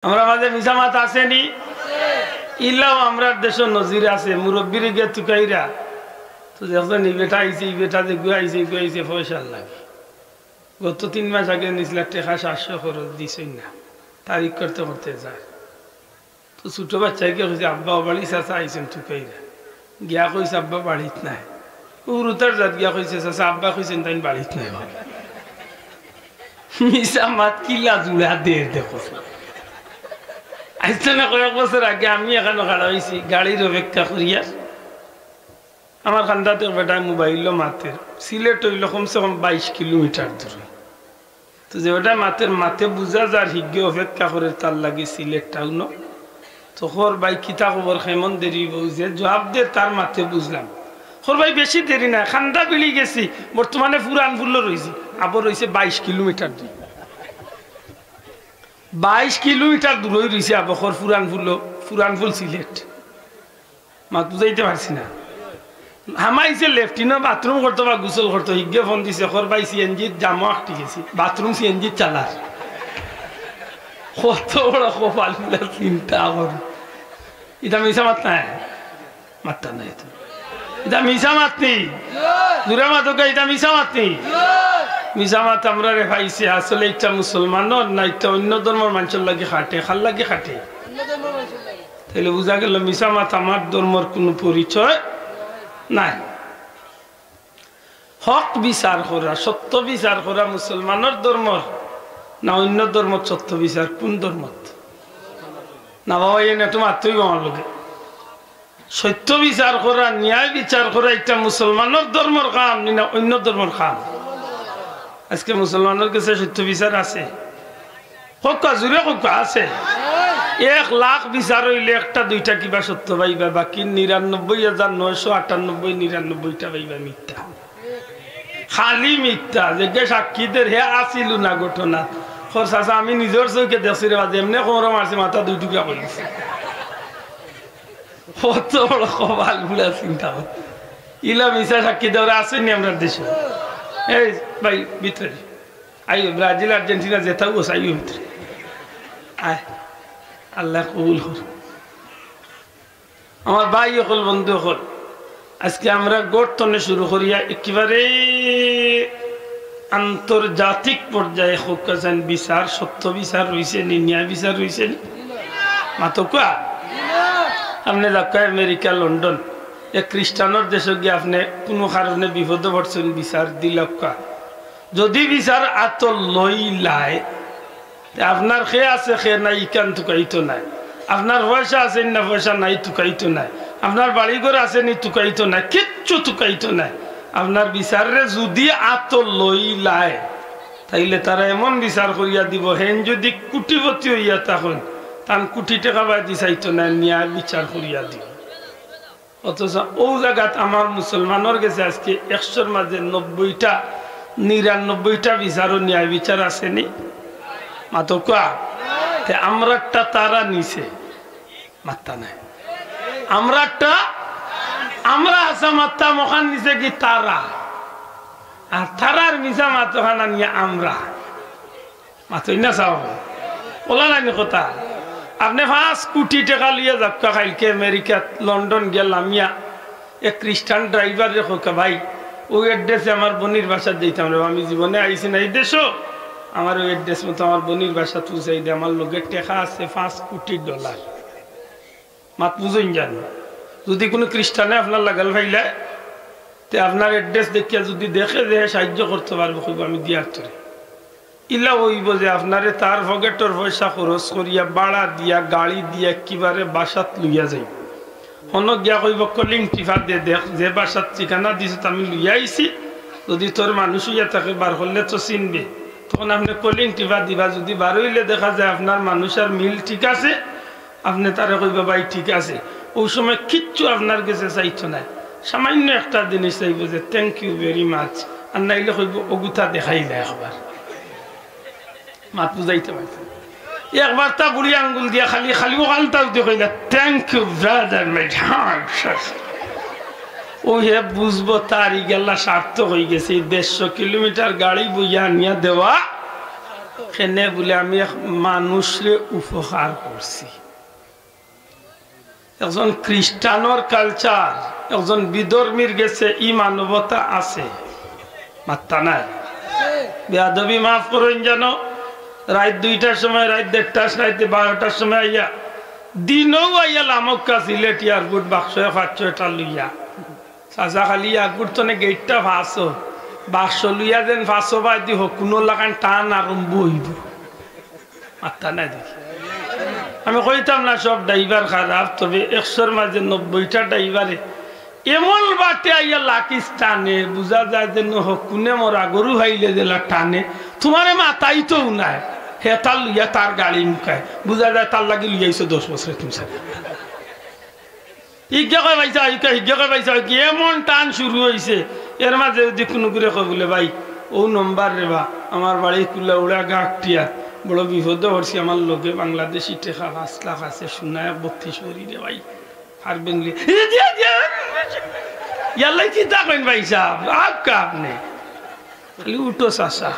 আমরা মাঝে মিসামাত আসেনি ইল্লাও আমরা দেশের নজির আছে মুরব্বীর গে তুকাইরা তো যখন এই বেটা আইছে এই বেটা যে গুয়াইছে পয়সা লাগে গত 3 মাস আগে নিছিলা টাকা 700 খরচ দিছই না তারিখ করতে করতে যায় তো ছোট বাচ্চাকে কইছে আব্বা বাড়ি চাচা আইছেন তুকাইরা গিয়া কইছে আব্বা বাড়িত নাই উরুতার জাত গিয়া কইছে চাচা আব্বা কইছেন তাই বাড়িত নাই মিসামাত কিলা জুড়া দের দেখো আইসে না কয়েক বছর আগে আমি এখানে খাড়া হয়েছি গাড়ির অপেক্ষা করিয়া আমার খান্দাতে বেটা মোবাইল মাতের সিলেট হইল কমসে কম 22 কিলোমিটার দূরে তো যে ওটা মাতের মাথে বুঝা যার হিগে অপেক্ষা করে তার লাগে সিলেট টাউন তো খর ভাই কিতা খবর কেমন দেরি বুঝে জবাব দে তার মাথে বুঝলাম খর ভাই বেশি দেরি না খান্দা বিলি গেছি বর্তমানে পুরান ফুল রয়েছি আবার রয়েছে 22 কিলোমিটার দূরে 22 কিলোমিটার দূরে রয়েছে আবখর ফুরান ফুল সিলেট মাত বুঝাইতে পারছি না হামাইছে লেফটিনো বাথরুম করতো বা গোসল করতো হিগে ফোন দিছে খর ভাই সিএনজি জামা আটকে গেছি বাথরুম সিএনজি চালার কত বড় কপাল চিন্তা কর এটা মিশা মাত নাই মাত্তা নাই এটা মিশা মাত নেই দূরে মাতকে এটা মিশা মাত নেই মিসামাত আমরা রে ভাইছে আসলে একটা মুসলমানর না একটা অন্য ধর্মের মানুষের লাগে খাটে খাল লাগে খাটে তাহলে বুঝা গেল মিসামাত আমার ধর্মের কোনো পরিচয় নাই হক বিচার করা সত্য বিচার করা মুসলমানের ধর্মর না অন্য ধর্মত সত্য বিচার কোন ধর্মত না বাবা এনে তোমার তুই আমার লোকে সত্য বিচার করা ন্যায় বিচার করা একটা মুসলমানের ধর্মর কাম না অন্য ধর্মের কাম আজকে মুসলমানের কাছে সত্য বিচার আছে হকা জুড়ে হকা আছে 1 লাখ বিচার হইলে একটা দুইটা কিবা সত্য পাইবা বাকি 99,998 পাইবা মিথ্যা খালি মিথ্যা যে সাক্ষীদের হে আসিল না ঘটনা খরচা আমি নিজের চোখে দেখছি রে বাজে এমনি কোমর মারছি মাথা 2 টুকরা করেছি কত বড় কপাল গুলা চিন্তা ইলা মিশা সাক্ষী দেওয়া আসেনি আমরা দেশে এই ভাই ভিতরে আইও ব্রাজিল আর্জেন্টিনা যেতাও বস আইও ভিতরে আয় আল্লাহ কবুল কর আমার ভাই হল বন্ধু হল আজকে আমরা গঠনে শুরু করিয়া একেবারে আন্তর্জাতিক পর্যায়ে হোকান বিচার সত্য বিচার রয়েছে ন্যায় বিচার রয়েছে মাতকা আপনি যাক আমেরিকা লন্ডন এক খ্রিস্টানের দেশে গিয়ে আপনি কোনো কারণে বিপদে পড়ছেন বিচার দিলকা যদি বিচার আত লইলায় আপনার খে আছে খে নাই ইকান তুকাইতো নাই আপনার পয়সা আছে না পয়সা নাই তুকাইতো নাই আপনার বাড়িঘর আছে নি তুকাইতো নাই কিচ্ছু তুকাইতো নাই আপনার বিচারে যদি আত লইলায় তাইলে তারা এমন বিচার করিয়া দিব হেন যদি কোটিপতি হইয়া তখন তান কোটি টাকা বাদি চাইতো না ন্যায় বিচার করিয়া দিব অথচ ও জায়গাত আমার মুসলমানের গেছে আজকে 100-র মাঝে 99টা বিচার ও ন্যায় বিচার আসেনি মাতকা আমরাটা তারা নিছে মাত্তা নাই আমরা আসা মাত্তা মখান নিছে কি তারা আর তারার মিশা মাতখানা নিয়ে আমরা মাতই না চাও ওলা নাই কথা আপনি 5 কোটি টাকা লিয়ে যাক্কা কালকে আমেরিকাত লন্ডন গেলাম ইয়া এক খ্রিস্টান ড্রাইভার রেখো ভাই ওই অ্যাড্রেসে আমার বোনির বাসা দিতাম রে আমি জীবনে আইসি না এই দেশও আমার ওই অ্যাড্রেস মতো আমার বোনির বাসা তুই দে আমার লোকের টাকা আছে $5 কোটি মাত বুঝুন জানো যদি কোনো খ্রিস্টানে আপনার লাগাল ভাইলে তে আপনার অ্যাড্রেস দেখিয়া যদি দেখে যে সাহায্য করতে পারবো আমি দিয়ার তোরে ইলা ওইব যে আপনারে তার পকেটর পয়সা খরচ করিয়া বাড়া দিয়া গাড়ি দিয়া কিবারে বাসাত লইয়া যাই হনক গিয়া কইব কলিং টিফা দে দেখ যে বাসাত ঠিকানা দিছে আমি লইয়া আইছি যদি তোর মানুষ হইয়া তাকে বার করলে তো চিনবে তখন আপনি কলিং টিফা দিবা যদি বার হইলে দেখা যায় আপনার মানুষের মিল ঠিক আছে আপনি তারে কইব ভাই ঠিক আছে ওই সময় কিচ্ছু আপনার কাছে চাইতো না সামান্য একটা জিনিস চাইব যে থ্যাংক ইউ ভেরি মাচ আর নাইলে কইব অগুথা দেখাইলে একবার মাত বুঝাইতে পারছেন একবার তা বুড়ি আঙ্গুল দিয়া খালি ওখানটা কইলা থ্যাংক ইউ ব্রাদার মাই ও হে বুঝবো তারই গেলা সার্থক হয়ে গেছে 150 কিলোমিটার গাড়ি বইয়া নিয়ে দেওয়া সেনে বলে আমি এক মানুষরে উপকার করছি একজন খ্রিস্টানোর কালচার একজন বিধর্মীর গেছে ই মানবতা আছে মাত্তা নাই বেয়াদবি মাফ করেন জানো রাত 2টার সময় রাত 1:30 রাত 12টার সময় আইয়া দিনও আইয়া লামক্কা সিলেট এয়ারপোর্ট বাক্স 500টা লইয়া চাচা খালি এয়ারপোর্ট তো গেটটা ফাঁসো বাক্স লইয়া যেন ফাঁসো বা দি হোক কোনো লাগান টান আরম্ভ হইব মাত্তা নাই দেখি আমি কইতাম না সব ড্রাইভার খারাপ তবে 100-র মাঝে 90টা ড্রাইভারে এমন বাটে আইয়া লাকিস টানে বুঝা যায় যে কোনে মরা গরু হাইলে জেলা টানে তোমারে মাথাই তো নাই হে তার লইয়া তার গাড়ি মুখায় বুঝা যায় তার লাগে লইয়াইছো 10 বছরে তুমি সাথে ইজ্ঞাকে পাইছা ইজ্ঞাকে পাইছা এমন টান শুরু হয়েছে এর মাঝে যদি কোনো করে কয় বলে ভাই ও নম্বর রে বা আমার বাড়ি কুলা উড়া গাঁটিয়া বড় বিপদ হচ্ছি আমার লোকে বাংলাদেশি টেকা 5 লাখ আছে শূন্যায় 32 করি রে ভাই আর বেঙ্গলি ইয়াল্লাই চিন্তা করেন ভাই সাহেব আপকা আপনি খালি উঠো চাষা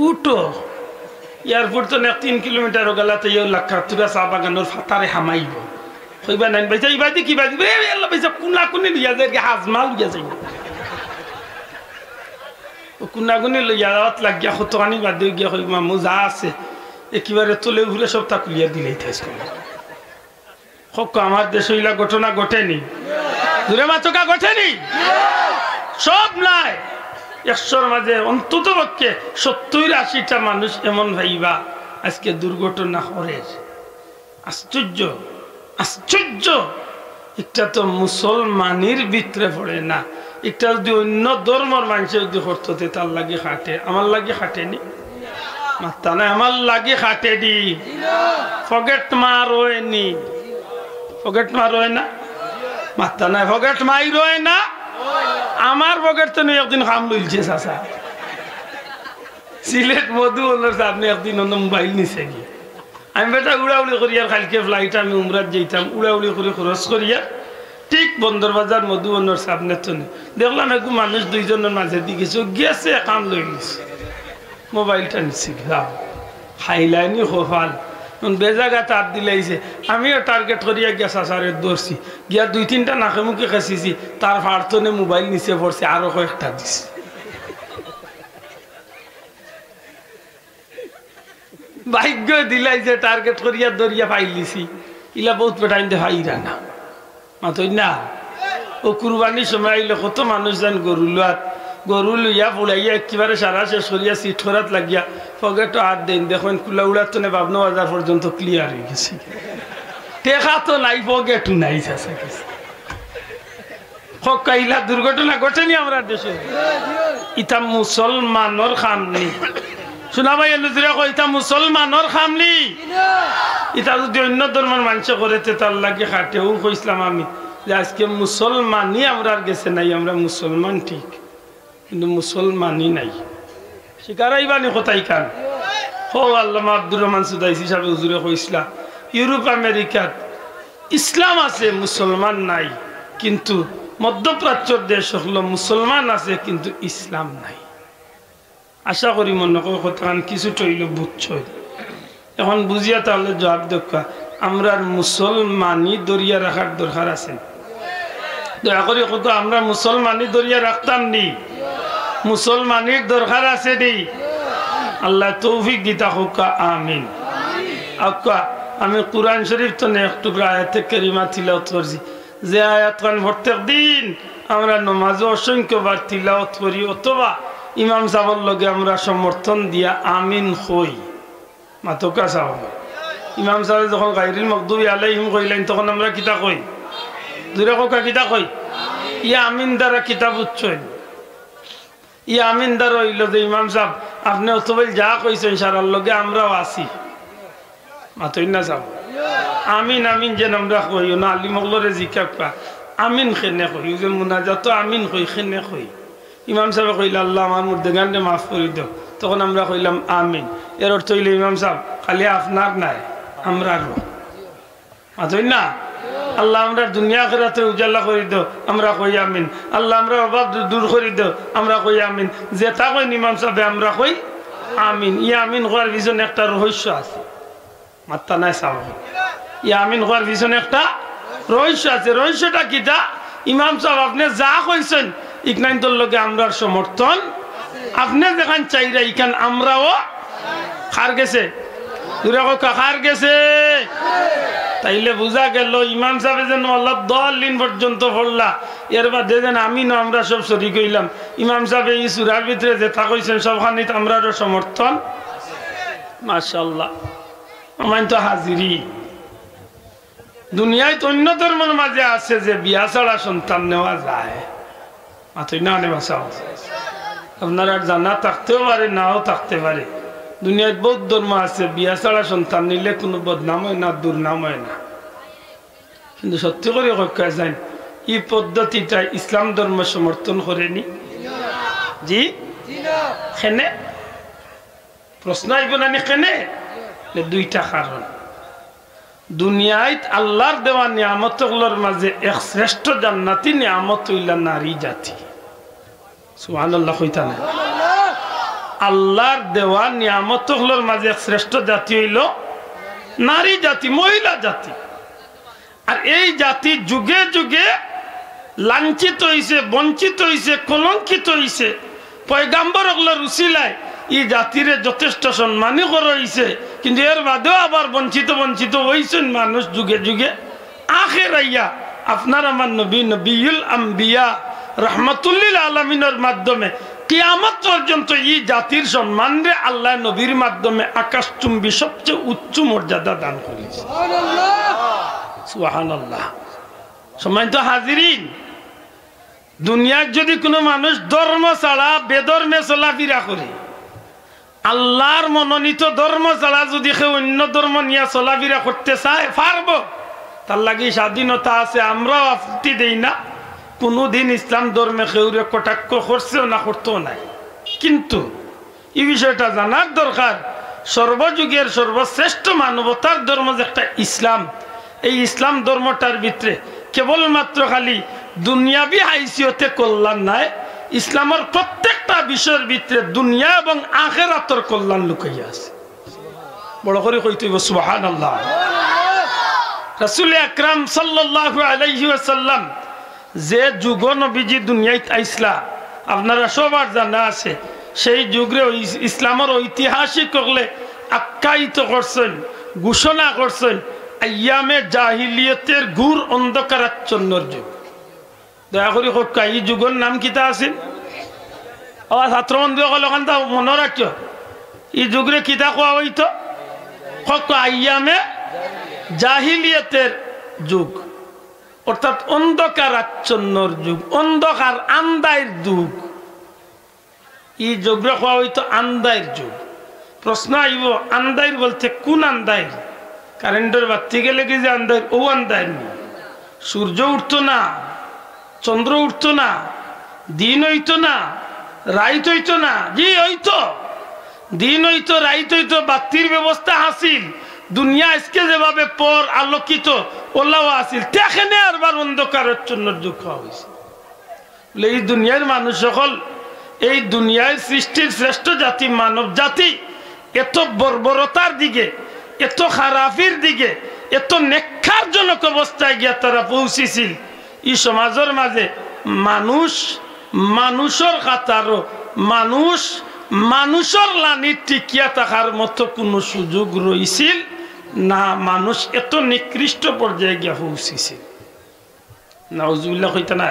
উঠো এয়ারপোর্ট তো 3 কিলোমিটার গেলাতে লাক্ষাতুরা চা বাগানোর ফাতারে হামাইব কইবা নাই ভাই এই বাইতে কি বাইতে আল্লাহ ভাই সাহেব কোনা কোনে লিয়া যায় হাজমাল লিয়া যায় ও কোনা কোনে লইয়া রাত লাগিয়া কতখানি বাদে গিয়া কইবা মজা আছে একেবারে তোলে ঘুরে সব তা কুলিয়া দিলেই থাইস আমার দেশ হইলা ঘটনা ঘটেনি দূরে মাচকা ঘটেনি সব নাই 100-র মাঝে অন্তত পক্ষে 70-80টা মানুষ এমন ভাইবা আজকে দুর্ঘটনা করে আশ্চর্য আশ্চর্য একটা তো মুসলমানের ভিতরে পড়ে না একটা যদি অন্য ধর্মের মানুষের যদি করতে তার লাগে খাটে আমার লাগে খাটেনি মাত্তা না আমার লাগে খাটেনি ফগেট মারোয়নি পকেট মার হয় না মাত্তা নাই পকেট মাই রয় না আমার পকেট তো একদিন খাম লইছে চাচা সিলেট মধু ওনার আপনি একদিন অন্য মোবাইল নিছে গিয়ে আমি বেটা উড়াউড়ি করি আর কালকে ফ্লাইট আমি উমরাত যেতাম উড়াউড়ি করে খরচ করিয়া ঠিক বন্দর বাজার মধু ওনার সামনে তো দেখলাম একটু মানুষ 2জনের মাঝে দিকে গেছে কাম লই নিছে মোবাইলটা নিচ্ছে খাইলাইনি হোফাল বেজাগা তার দিলাইছে আমিও টার্গেট করিয়া গিয়া চাচারে ধরছি গিয়া 2-3টা নাকে মুখে খেসিছি তার ফার্তনে মোবাইল নিচে পড়ছে আরো কয়েকটা দিছে ভাগ্য দিলাইছে টার্গেট করিয়া ধরিয়া পাইলিছি ইলা বহুত বেটাইন দে ভাইরা না মাতই না ও কুরবানির সময় আইলে কত মানুষ যান গরু লইয়া ফুলাইয়া একেবারে সারা শেষ করিয়া সিট করাত লাগিয়া পকেটও হাত দেন দেখেন কুলা উড়াতো না 52,000 পর্যন্ত ক্লিয়ার হয়ে গেছে টেকা তো নাই পকেটও নাই কাইলা দুর্ঘটনা ঘটেনি আমরা দেশে ইটা মুসলমানের খামনি শোনা ভাই এলুজুরা কই ইটা মুসলমানের খামনি ইটা যদি অন্য ধর্মের মানুষ করে তার লাগে খাটেও কইছিলাম আমি যে আজকে মুসলমানই আমরা গেছে নাই আমরা মুসলমান ঠিক কিন্তু মুসলমানই নাই শিকারাই বানি কোথায় কান হো আল্লামা আব্দুর রহমান সুদাইস হিসাবে হুজুরে কইছিলা ইউরোপ আমেরিকাত ইসলাম আছে মুসলমান নাই কিন্তু মধ্যপ্রাচ্যের দেশ হলো মুসলমান আছে কিন্তু ইসলাম নাই আশা করি মনে করি কথা কিছু টইল বুঝছ এখন বুঝিয়া তাহলে জবাব দেখা আমরা মুসলমানই দরিয়া রাখার দরকার আছে দয়া করে কত আমরা মুসলমানই দরিয়া রাখতাম নি মুসলমানের দরকার আছে নি আল্লাহ তৌফিক দিতা হোক আমিন আকা আমি কুরআন শরীফ তো একটু আয়াতে কারিমা তিলাওয়াত করছি যে আয়াত কান প্রত্যেক দিন আমরা নামাজে অসংখ্যবার তিলাওয়াত করি অথবা ইমাম সাহেবের লগে আমরা সমর্থন দিয়া আমিন হই মাতকা সাহেব ইমাম সাহেব যখন গায়রুল মাগদুবি আলাইহিম কইলেন তখন আমরা কিতা কই দুরে কোকা কিতা কই ইয়া আমিন দ্বারা কিতাব উচ্চই ইয়া আমিন দ্বারা হইল যে ইমাম সাহেব আপনি অথবা যা কইছেন সারার লগে আমরাও আছি মাতই না সাহেব আমিন আমিন যে আমরা কই না আলী মগলরে জিকাপা আমিন খেনে কই যে মুনাজাত আমিন কই খেনে কই ইমাম সাহেব কইলা আল্লাহ আমার মুর্দেগানকে মাফ করে দাও তখন আমরা কইলাম আমিন এর অর্থ হইল ইমাম সাহেব খালি আপনার নাই আমরা মাতই না আল্লাহ আমরা দুনিয়া আখিরাতে উজালা করে দাও আমরা কই আমিন আল্লাহ আমরা অভাব দূর করে দাও আমরা কই আমিন যেটা কই ইমাম সাহেব আমরা কই আমিন। ই আমিন হওয়ার পিছনে একটা রহস্য আছে, মাত্রা নাই চাও। ই আমিন হওয়ার পিছনে একটা রহস্য আছে। রহস্যটা কিটা? ইমাম সাহেব আপনি যা কইছেন ইকনাইন্তর লগে আমরার সমর্থন, আপনি যেখান চাইরা ইখান আমরাও খার গেছে, খার গেছে। তাইলে বুঝা গেল ইমাম সাহেব যেন আল্লাহ 10 দিন পর্যন্ত পড়লা, এর বাদে যেন আমি না আমরা সব সরি কইলাম। ইমাম সাহেব এই সূরার ভিতরে যে তা কইছেন সবখানে আমরারও সমর্থন। মাশাআল্লাহ। আমার তো হাজিরি দুনিয়ায় তো অন্য ধর্মের মাঝে আছে যে বিয়া ছাড়া সন্তান নেওয়া যায়, মাত্র না নেওয়া আপনারা জানা থাকতেও পারে, নাও থাকতে পারে। দুনিয়ায় বহুত ধর্ম আছে বিয়া ছাড়া সন্তান নিলে কোনো বদনাম হয় না, দুর্নাম হয় না। কিন্তু সত্যি করে কক্ষা যায় এই পদ্ধতিটা ইসলাম ধর্ম সমর্থন করেনি। জি কেনে প্রশ্ন আইব না কেনে? দুইটা কারণ। দুনিয়ায় আল্লাহর দেওয়া নিয়ামতগুলোর মাঝে এক শ্রেষ্ঠ জান্নাতি নিয়ামত হইলা নারী জাতি। সুবহানাল্লাহ কইতা না? আল্লাহর দেওয়া নিয়ামতগুলোর মাঝে এক শ্রেষ্ঠ জাতি হইল নারী জাতি, মহিলা জাতি। আর এই জাতি যুগে যুগে লাঞ্ছিত হইছে, বঞ্চিত হইছে, কলঙ্কিত হইছে। পয়গাম্বর ওগুলোর উসিলায় এই জাতিরে যথেষ্ট সম্মানই করা হইছে, কিন্তু এর বাদেও আবার বঞ্চিত বঞ্চিত হইছেন মানুষ যুগে যুগে। আখের আইয়া আপনার আমার নবী নবিউল আম্বিয়া রহমাতুল্লিল আলামিনের মাধ্যমে কিয়ামত পর্যন্ত এই জাতির সম্মান রে আল্লাহ নবীর মাধ্যমে আকাশচুম্বী সবচেয়ে উচ্চ মর্যাদা দান করেছে। সুবহানাল্লাহ। সম্মানিত হাজিরিন, দুনিয়ার যদি কোনো মানুষ ধর্ম ছাড়া বেধর্মে চলাফেরা করে, আল্লাহর মনোনীত ধর্ম ছাড়া যদি কেউ অন্য ধর্ম নিয়ে চলাফেরা করতে চায় পারব, তার লাগে স্বাধীনতা আছে, আমরাও আপত্তি দেই না। কোনোদিন ইসলাম ধর্মে কেউরে কটাক্ষ করছেও না, করতেও নাই। কিন্তু এই বিষয়টা জানার দরকার, সর্বযুগের সর্বশ্রেষ্ঠ মানবতার ধর্ম যে একটা ইসলাম, এই ইসলাম ধর্মটার ভিতরে কেবলমাত্র খালি দুনিয়াবি হাইসিয়তে কল্যাণ নাই, ইসলামের প্রত্যেকটা বিষয়ের ভিতরে দুনিয়া এবং আখিরাতের কল্যাণ লুকাইয়া আছে। বড় করে কইতে হইব সুবহানাল্লাহ। রাসূল আকরাম সাল্লাল্লাহু আলাইহি ওয়াসাল্লাম যে যুগ নবীজি দুনিয়ায় আইসলা আপনারা সবার জানা আছে, সেই যুগে ইসলামের ঐতিহাসিক করলে আখ্যায়িত করছেন, ঘোষণা করছেন আইয়ামে জাহিলিয়তের ঘুর অন্ধকারাচ্ছন্নর যুগ। দয়া করে হোক এই যুগের নাম কিতা আছে? আবার ছাত্র বন্ধুসকল ওখানটা মনে রাখছো, এই যুগরে কিতা কোয়া হইতো? হোক আইয়ামে জাহিলিয়তের যুগ, অর্থাৎ অন্ধকারাচ্ছন্নর যুগ, অন্ধকার আন্দায়ের যুগ। এই যুগরে কোয়া হইতো আন্দায়ের যুগ। প্রশ্ন আইব আন্দায়ের বলতে কোন আন্দায়ের? কারেন্টের বাতি গেলে কি যে আন্দায়ের, ও আন্দায়ের নেই। সূর্য উঠতো না, চন্দ্র উঠতো না, দিন হইতো না, রাইত হইতো না। জি হইতো, দিন হইতো, রাইত হইতো, বাতির ব্যবস্থা হাসিল। দুনিয়া আজকে যেভাবে পর আলোকিত ওলাও আসিল, তেখানে আরবার অন্ধকারাচ্ছন্নর যুগ হওয়া হয়েছে। এই দুনিয়ার মানুষ সকল, এই দুনিয়ায় সৃষ্টির শ্রেষ্ঠ জাতি মানব জাতি এত বর্বরতার দিকে, এত খারাপির দিকে, এত নেক্ষারজনক অবস্থায় গিয়া তারা পৌঁছেছিল। এই সমাজের মাঝে মানুষ মানুষের কাতারও মানুষ মানুষের লানি টিকিয়া থাকার মতো কোনো সুযোগ রয়েছিল না। মানুষ এত নিকৃষ্ট পর্যায়ে গিয়া পৌঁছেছিল। নাউজুবিল্লাহ কইতা না?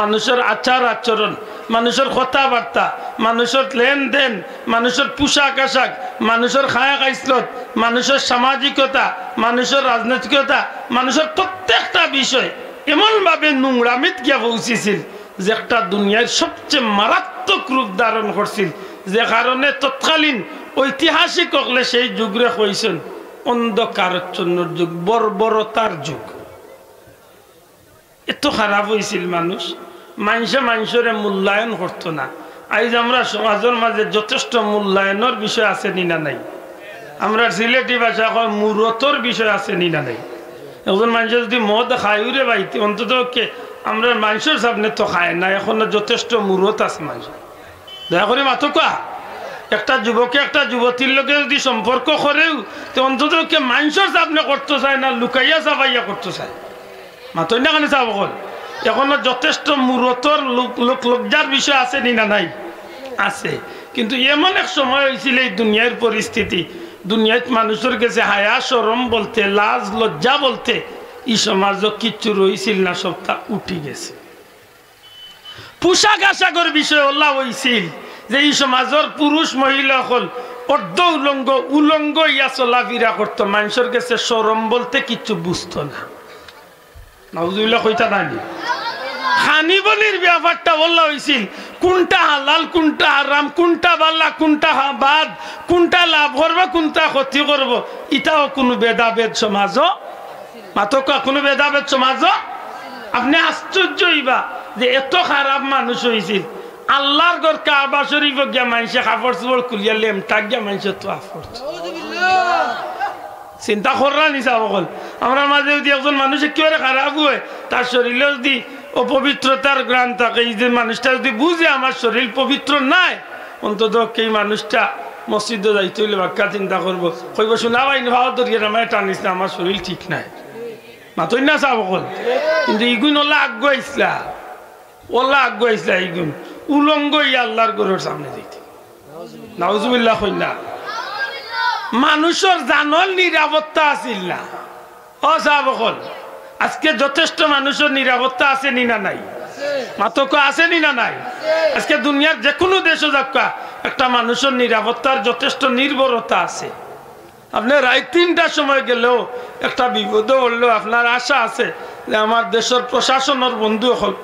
মানুষের আচার আচরণ, মানুষের কথাবার্তা, মানুষের লেনদেন, মানুষের পোশাক আশাক, মানুষের খায়া খাইসলত, মানুষের সামাজিকতা, মানুষের রাজনৈতিকতা, মানুষের প্রত্যেকটা বিষয় এমনভাবে নোংরামিত গিয়া পৌঁছেছিল যে একটা দুনিয়ার সবচেয়ে মারাত্মক রূপ ধারণ করছিল, যে কারণে তৎকালীন ঐতিহাসিক হলে সেই যুগরে কইছেন অন্ধকারাচ্ছন্নর যুগ, বর্বরতার যুগ। এত খারাপ হয়েছিল মানুষ, মানুষের মূল্যায়ন করতো না। আজ আমরা সমাজের মাঝে যথেষ্ট মূল্যায়নের বিষয় আছে নিনা নাই। আমরা সিলেটি ভাষা কয় মূরতর বিষয় আছে নিনা নাই। এখন মানুষ যদি মদ খাইরে বাইতে অন্তত আমরা মানুষের সামনে তো খায় না, এখন যথেষ্ট মূরত আছে মানুষ। দয়া করে মাথো কোয়া একটা যুবকে একটা যুবতীর লোকে যদি সম্পর্ক করেও তো অন্তত কে মানুষের সামনে করতে চায় না, লুকাইয়া চাপাইয়া করতে চায়। মাতই না কেন চাব কল এখনো যথেষ্ট মূরতর লজ্জার বিষয় আছে নি না নাই আছে। কিন্তু এমন এক সময় হয়েছিল এই দুনিয়ার পরিস্থিতি, দুনিয়াত মানুষের কাছে হায়া শরম বলতে, লাজ লজ্জা বলতে এই সমাজ কিচ্ছু রয়েছিল না, সবটা উঠি গেছে। পোশাক আশাকের বিষয় ওলা হয়েছিল যে এই সমাজের পুরুষ মহিলা হল অর্ধ উলঙ্গ উলঙ্গ ইয়া চলাফেরা করতো, মানুষের কাছে শরম বলতে কিচ্ছু বুঝতো না। নাউজুবিল্লাহ কইতা নানি খানি বলির ব্যাপারটা বলা হয়েছিল, কোনটা হালাল কোনটা হারাম, কোনটা বাল্লা কোনটা বাদ, কোনটা লাভ করবো কোনটা ক্ষতি করবো, এটাও কোনো ভেদাভেদ সমাজ মাতকা কোনো ভেদাভেদ সমাজ। আপনি আশ্চর্য হইবা যে এত খারাপ মানুষ হয়েছিল, আল্লাহর ঘর কাবা শরীফ গিয়া মানুষে কাপড় চোপড় খুলিয়া লেমটা গিয়া মানুষের তো চিন্তা করার নিচা বকল। আমরা মাঝে যদি একজন মানুষের কি করে খারাপ হয়, তার শরীরে যদি অপবিত্রতার গ্রাণ থাকে, এই যে মানুষটা যদি বুঝে আমার শরীর পবিত্র নাই, অন্তত এই মানুষটা মসজিদে যাইতে হইলে বাক্কা চিন্তা করবো, কইব শোনা ভাই ভাও দরিয়ে আমার টানিস না, আমার শরীর ঠিক নাই। মাতই না চা বকল। কিন্তু ইগুন ওলা আগুয়াইছিলা, ওলা আগুয়াইছিলা ইগুন উলঙ্গ ইয়া আল্লাহর ঘরের সামনে দিতে। নাউজুবিল্লাহ কইনা মানুষের জানল নিরাপত্তা আছিল না। ও সাহাবকল আজকে যথেষ্ট মানুষের নিরাপত্তা আছে নি না নাই? মাতক আছে নি না নাই? আজকে দুনিয়ার যে কোনো দেশে যাক্কা একটা মানুষের নিরাপত্তার যথেষ্ট নির্ভরতা আছে। আপনার রাত ৩টার সময় গেলেও একটা বিপদ হলেও আপনার আশা আছে যে আমার দেশের প্রশাসনের বন্ধু হল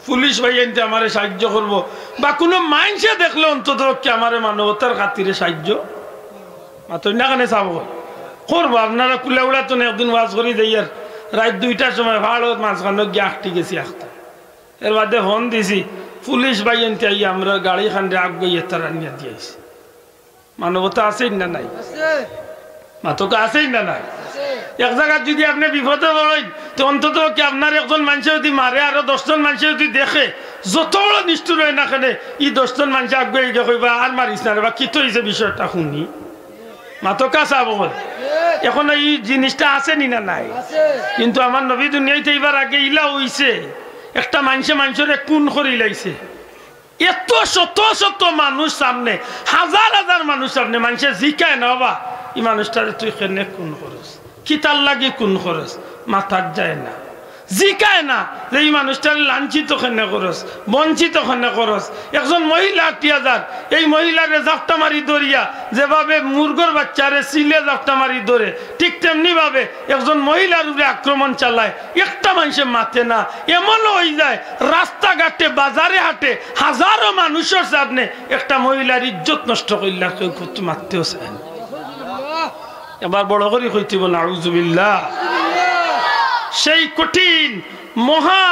পুলিশ ভাই আনতে আমার সাহায্য করব, বা কোনো মানুষে দেখলে অন্তত কি আমার মানবতার খাতিরে সাহায্য মাতই না কেন চাব করবো। আপনারা কুলা উড়া তো একদিন ওয়াজ করি দেই আর রাত ২টার সময় ভালো মাঝখানে গিয়ে আঁকটি গেছি আঁকতে, এর বাদে ফোন দিছি পুলিশ ভাই আনতে আই আমরা গাড়ি খান্ডে আগ গিয়ে তারা নিয়ে দিয়েছি। মানবতা আছেই না নাই? মাতকা আছেই না নাই? এক জায়গায় যদি আপনি বিপদে পড়েন তো অন্তত কি আপনার একজন মানুষ যদি মারে আরো ১০ জন মানুষ যদি দেখে, যত বড় নিষ্ঠুর হয় না কেন এই ১০ জন মানুষ আগে গিয়ে কইবা আর মারিস না রে বা কি তো হয়েছে বিষয়টা শুনি। মাতকা চাব এখন এই জিনিসটা আছে নি না নাই? কিন্তু আমার নবী দুনিয়াতে এইবার আগে ইলা হইছে একটা মানুষের খুন করি লাইছে, এত শত শত মানুষ সামনে, হাজার হাজার মানুষ সামনে মানুষের জিকায় না বাবা এই মানুষটারে তুই কেনে খুন করস, কি তার লাগে খুন করস, মাথার যায় না, জিকায় না যে এই মানুষটার লাঞ্ছিত কেনে করস, বঞ্চিত কেনে করস। একজন মহিলা ৮০০০ এই মহিলারে জাপটা মারি ধরিয়া যেভাবে মুরগর বাচ্চারে সিলে জাপটা মারি ধরে, ঠিক তেমনি ভাবে একজন মহিলার উপরে আক্রমণ চালায়, একটা মানুষে মাথে না। এমনও হয়ে যায় রাস্তাঘাটে বাজারে হাটে হাজারো মানুষের সামনে একটা মহিলার ইজ্জত নষ্ট করলে কেউ করতে মারতেও চায় না। এবার বড় করে কইতেব নাউজুবিল্লাহ। সেই কঠিন মহা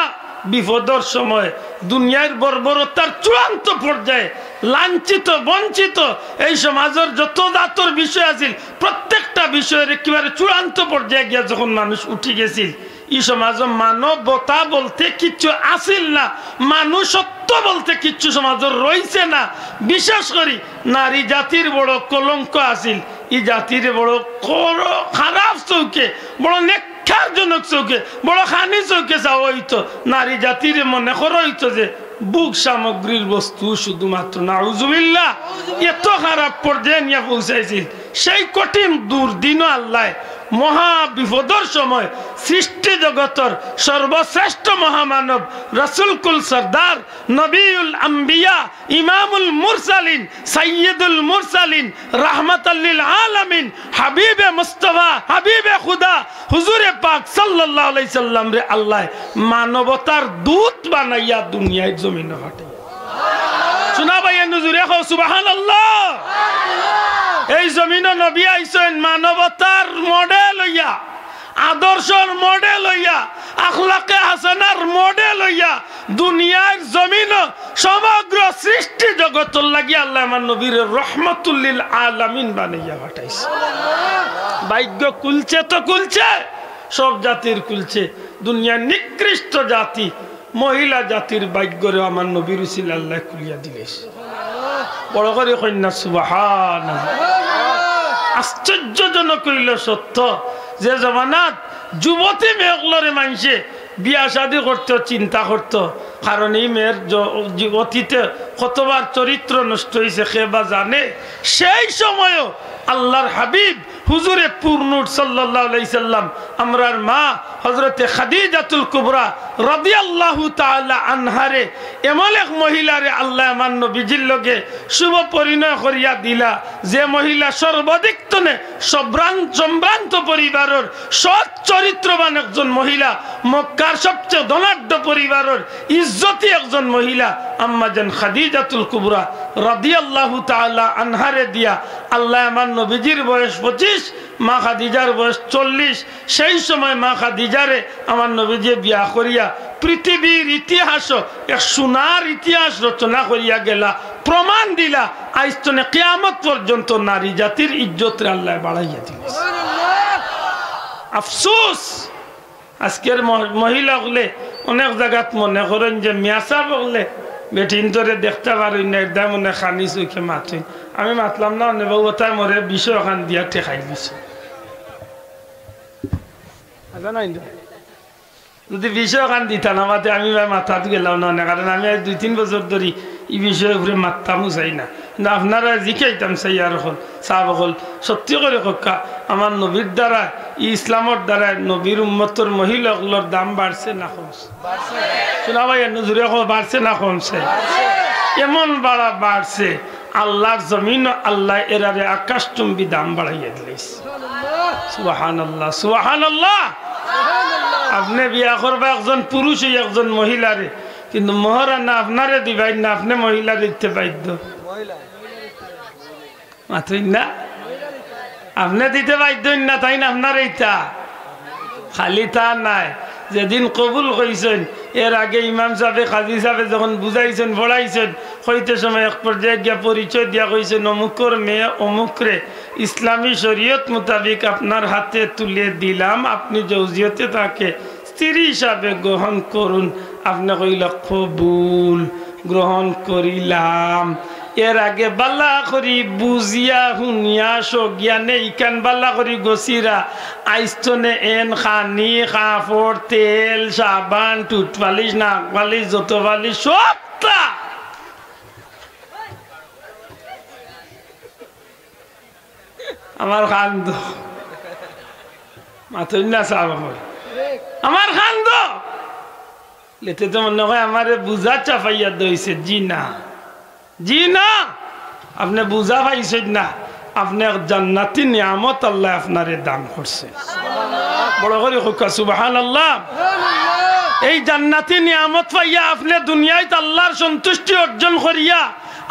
বিপদের সময় দুনিয়ার বর্বরতার চূড়ান্ত পর্যায়ে লাঞ্ছিত বঞ্চিত এই সমাজের যত জাতর বিষয় আছিল প্রত্যেকটা বিষয়ের একেবারে চূড়ান্ত পর্যায়ে গিয়া যখন মানুষ উঠে গেছিল, এই সমাজ মানবতা বলতে কিচ্ছু আসিল না, মানুষত্ব বলতে কিচ্ছু সমাজের রয়েছে না। বিশেষ করে নারী জাতির বড় কলঙ্ক আসিল, এই জাতির বড় খারাপ চৌকে, বড় নেককারজনক চৌকে, বড় খানি চৌকে যাওয়া হইতো। নারী জাতির মনে করা হইতো যে বুক সামগ্রীর বস্তু শুধুমাত্র। নাউজুবিল্লাহ এত খারাপ পর্যায়ে নিয়ে পৌঁছাইছিল। সেই কঠিন দুর্দিনও আল্লাহ মহা বিপদর সময় সৃষ্টি জগতর সর্বশ্রেষ্ঠ মহামানব রাসূলকুল সরদার নবিউল আম্বিয়া ইমামুল মুরসালিন সাইয়্যিদুল মুরসালিন রাহমাতাল লিল আলামিন হাবিবে মুস্তাফা হাবিবে খুদা হুজুরে পাক সাল্লাল্লাহু আলাইহি সাল্লাম রে আল্লাহ মানবতার দূত বানাইয়া দুনিয়ায় জমিনে পাঠাইয়া। শোনা ভাই হুজুরে কও সুবহানাল্লাহ। এই জমিনে নবী আইছেন মানবতার মডেল হইয়া, আদর্শর মডেল হইয়া, আখলাকে হাসানার মডেল হইয়া দুনিয়ার জমিন সমগ্র সৃষ্টি জগতর লাগি আল্লাহ আমার নবীর রহমাতুল লিল আলামিন বানাইয়া পাঠাইছে। ভাগ্য কুলছে তো কুলছে, সব জাতির কুলছে। দুনিয়ার নিকৃষ্ট জাতি মহিলা জাতির ভাগ্যরে আমার নবীর উসিলা আল্লাহ খুলিয়া দিলেছে। বড় করে কন্যা সুবহানাল্লাহ। আশ্চর্যজনক হইল সত্য যে জমানাত যুবতী মেয়েগুলোরে মানুষে বিয়া শাদী করতে চিন্তা করত, কারণ এই মেয়ের অতীতে কতবার চরিত্র নষ্ট হয়েছে খেবা জানে। সেই সময়ও আল্লাহর হাবিব হুজুরে পূর্ণুর সাল্লাল্লাহু আলাইহি সাল্লাম আমরার মা হযরতে খাদিজাতুল কুবরা রাদিয়াল্লাহু তাআলা আনহারে এমন এক মহিলারে আল্লাহ আমার নবীজির লগে শুভ পরিণয় করিয়া দিলা, যে মহিলা সর্বাধিক তনে সম্ভ্রান্ত পরিবারের সৎ চরিত্রবান একজন মহিলা, মক্কার সবচেয়ে ধনাঢ্য পরিবারের ইজ্জতি একজন মহিলা আম্মা জান খাদিজাতুল কুবরা রাদিয়াল্লাহু তাআলা আনহারে দিয়া আল্লাহ আমার নবীজির বয়স 25, মা খাদিজার বয়স 40। সেই সময় মা খাদিজারে আমার নবীজি বিয়া করিয়া পৃথিবীর ইতিহাস এক সোনার ইতিহাস রচনা করিয়া গেলা, প্রমাণ দিলা আইস্তনে কিয়ামত পর্যন্ত নারী জাতির ইজ্জতরে আল্লাহ বাড়াইয়া দিল। আফসোস আজকের মহিলা হলে অনেক জায়গাত মনে করেন যে মিয়াসা বললে বেটিন তোরে দেখতে পারি না, একদম মনে খানি চোখে মাথুন। আমি মাতলাম না অনেক বাবু তাই মরে বিষয় খান দিয়া ঠেকাই দিছ। যদি বিষয় খান দিতাম আমাদের আমি মাথাত গেলাম না, কারণ আমি 2-3 বছর ধরে এই বিষয়ের উপরে মারতামও চাই না। কিন্তু আপনারা জিখাইতাম চাই আর হল চাব হল সত্যি করে কক্কা আমার নবীর দ্বারা ইসলামের দ্বারা নবীর উম্মতর মহিলাগুলোর দাম বাড়ছে না কমছে? শোনা ভাই নজরে বাড়ছে না কমছে? এমন বাড়া বাড়ছে আল্লাহর জমিন আল্লাহ এরারে আকাশচুম্বী দাম বাড়াইয়া দিলেছে। সুবহানাল্লাহ সুবহানাল্লাহ। আপনি বিয়া করবা একজন পুরুষ একজন মহিলারে, কিন্তু মহারানা আপনারে দিবাই না, আপনি মহিলা দিতে বাধ্য মাত্রই না, আপনি দিতে বাধ্য না, তাই না? আপনার এইটা খালি তা নাই, যেদিন কবুল কইছেন এর আগে ইমাম সাহেব কাজী সাহেব যখন বুঝাইছেন পড়াইছেন হইতে সময় এক পর্যায়ে গিয়া পরিচয় দিয়া কইছেন অমুকর মেয়ে অমুকরে ইসলামী শরীয়ত মোতাবিক আপনার হাতে তুলে দিলাম, আপনি জৌজিয়তে তাকে স্ত্রী হিসাবে গ্রহণ করুন। আপনি কইল কবুল, গ্রহণ করিলাম। এর আগে বাল্লা করি বুঝিয়া শুনিয়া সজ্ঞানে ইকান বাল্লা করি গছিরা আইস্তনে এন খানি কাপড় তেল সাবান টুথপালিশ নাক পালিশ যত পালিশ সবটা আমার কান্দ মাথা না চাব আমার কান্দ লেতে তো মনে হয় আমার বুঝা চাপাইয়া দইছে। জি না, জি না, আপনি বুঝা পাইছেন না, আপনি জান্নাতি নিয়ামত আল্লাহ আপনারে দান করছে। বড় করে হুক্কা সুবহানাল্লাহ। এই জান্নাতি নিয়ামত পাইয়া আপনি দুনিয়ায় আল্লাহর সন্তুষ্টি অর্জন করিয়া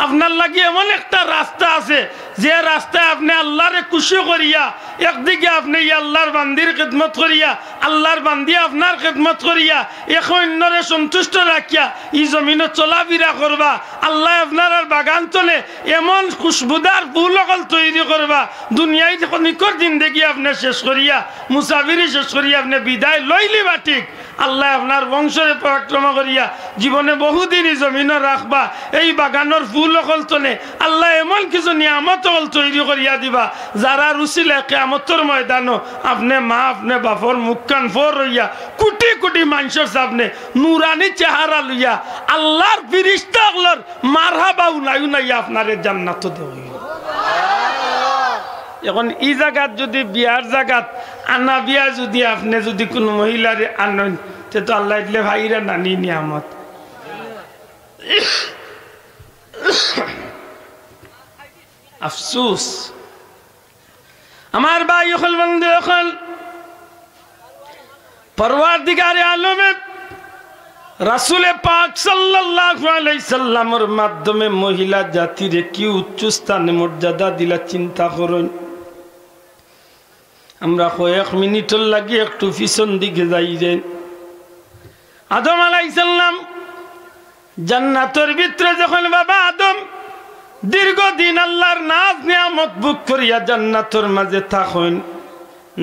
আপনার লাগি এমন একটা রাস্তা আছে যে রাস্তায় আপনি আল্লাহরে খুশি করিয়া একদিকে আপনি আল্লাহর বান্দির খেদমত করিয়া আল্লাহর বান্দি আপনার খেদমত করিয়া এক অন্যরে সন্তুষ্ট রাখিয়া এই জমিনে চলাফেরা করবা, আল্লাহ আপনার আর বাগান চলে এমন খুশবুদার ফুল অকল তৈরি করবা, দুনিয়ায় নিকট জিন্দগি আপনি শেষ করিয়া মুসাফিরি শেষ করিয়া আপনি বিদায় লইলিবা। ঠিক আল্লাহ আপনার বংশরে পরাক্রমা করিয়া জীবনে বহুদিনই জমিনে রাখবা, এই বাগানের ফুল অকল চলে আল্লাহ এমন কিছু নিয়ামত অকল তৈরি করিয়া দিবা যারা রুচিলে কিয়ামতের ময়দানও আপনি মা আপনি বাপর মুখ কান ফর হইয়া কোটি কোটি মানুষের সামনে নুরানি চেহারা লইয়া আল্লাহর ফিরিস্তাগুলোর মারহাবা উনাই উনাইয়া আপনার জান্নাত দেব। এখন এই জায়গাত যদি বিয়ার জায়গাত আনা বিয়া যদি আপনি যদি কোনো মহিলারে আনেন সে তো আল্লাহ দিলে ভাইরা নানি নিয়ামত। আফসোস আমার ভাই হল বন্ধু এখন পরওয়ারদিগারে আলমে রাসূলে পাক সাল্লাল্লাহু আলাইহি সাল্লামের মাধ্যমে মহিলা জাতিরে কি উচ্চ স্থানে মর্যাদা দিলা চিন্তা করুন। আমরা কয়েক মিনিটের লাগি একটু পিছন দিকে যাই যে আদম আলাইহিস সালাম জান্নাতের ভিতরে যখন বাবা আদম দীর্ঘদিন আল্লাহর নাজ নিয়ামত ভোগ করিয়া জান্নাতের মাঝে থাকেন,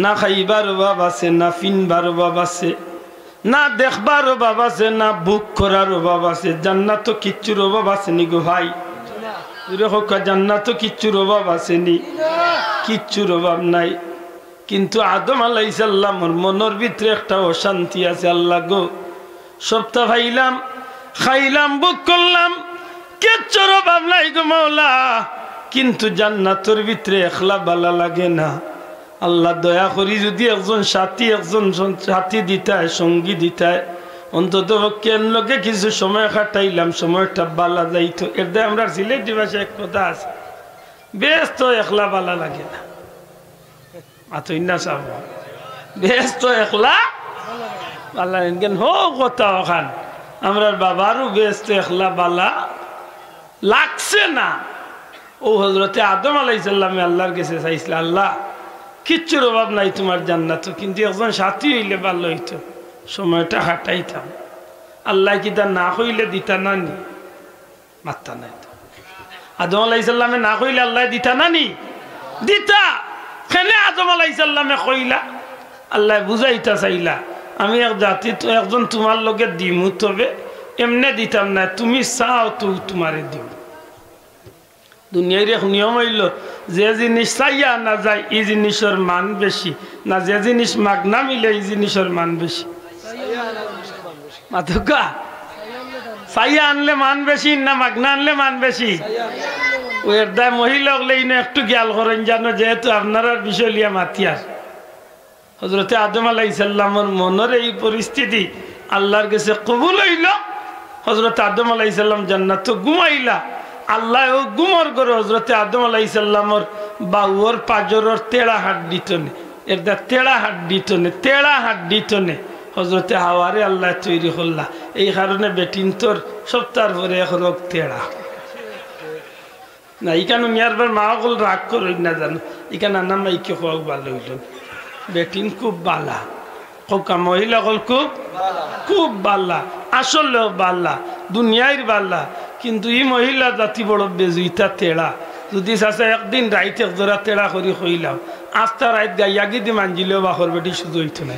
না খাইবার অভাব আছে, না পিনবার অভাব আছে, না দেখবার অভাব আছে, না ভোগ করার অভাব আছে। জান্নাত কিচ্ছুর অভাব আছে নি গো ভাই? জান্নাত কিচ্ছুর অভাব আসেনি, কিচ্ছুর অভাব নাই। কিন্তু আদম আলাইহিস সালামের মনের ভিতরে একটা অশান্তি আছে। আল্লাহ গো, সপ্তাহ ভাইলাম, খাইলাম, বুক করলাম, কিচ্ছুর অভাব নাই গো মাওলা, কিন্তু জান্নাতের ভিতরে একলা ভালো লাগে না। আল্লাহ দয়া করি যদি একজন সাথী দিতায়, সঙ্গী দিতায়, অন্তত কেন লোকে কিছু সময় কাটাইলাম, সময়টা বালা যাইতো। এর দিয়ে আমরা সিলেটি ভাষায় এক কথা আছে, বেশ তো একলা বালা লাগে না। আতইনা সাব বেশ তো একলা বালা কেন হো কথা ওখান আমরা বাবারও বেশ তো একলা বালা লাগছে না। ও হজরতে আদম আলাইহিস সালামে আল্লাহর কাছে চাইছিল, আল্লাহ কিচ্ছুর অভাব নাই তোমার জান্নাত, কিন্তু একজন সাথী হইলে ভালো হইতো, সময়টা হাঁটাইতাম। আল্লাহ কি তা না হইলে দিতা নানি? মাত্তা নাই তো। আদম আলাইহিস সালামে না কইলে আল্লাহ দিতা নানি? দিতা। কেনে আদম আলাইহিস সালামে কইলা? আল্লাহ বুঝাইতা চাইলা, আমি এক জাতি একজন তোমার লগে দিমু, তবে এমনে দিতাম না, তুমি চাও তো তোমারে দিম। দুনিয়ার এক নিয়ম হইল, যে জিনিস চাইয়া না যায় এই জিনিসের মান বেশি, না যে জিনিস মাগনা মিলে এই জিনিসের মান বেশি। মাথকা চাইয়া আনলে মান বেশি না মাগনা আনলে মান বেশি? ওর দায় মহিলা হলে একটু খেয়াল করেন, জানো, যেহেতু আপনার বিষয় লিয়া মাতিয়ার। হজরতে আদম আলাইহিস সালামের মনের এই পরিস্থিতি আল্লাহর কাছে কবুল হইল। হজরত আদম আলাইহিস সালাম জান্নাত ঘুমাইলা, আল্লাহ ও গুমর করে হজরতে আদম আলাইহিস সালামর বাউর পাজরের তেড়া হাত দিত নে, এর দা তেড়া হাত দিত নে, তেড়া হাত দিত নে। হজরতে হাওয়ারে আল্লাহ তৈরি করলা, এই কারণে বেটিন তোর সপ্তাহের পরে এক রোগ তেড়া না। ইখানে মিয়ারবার মা হল রাগ করই না, জানো, ইখানে আনা মাইকে হওয়া ভালো হইল, বেটিন খুব বালা, কোকা মহিলা হল খুব বালা, আসলেও বালা, দুনিয়ার বালা। কিন্তু এই মহিলা জাতি বড় বেজুইতা তেড়া। যদি চাষা একদিন রাইত এক জোড়া তেড়া করি হইলাম, আস্তা রাইত গাইয়া গিয়ে মানজিলেও বাহর বেটি শুধু হইতো না।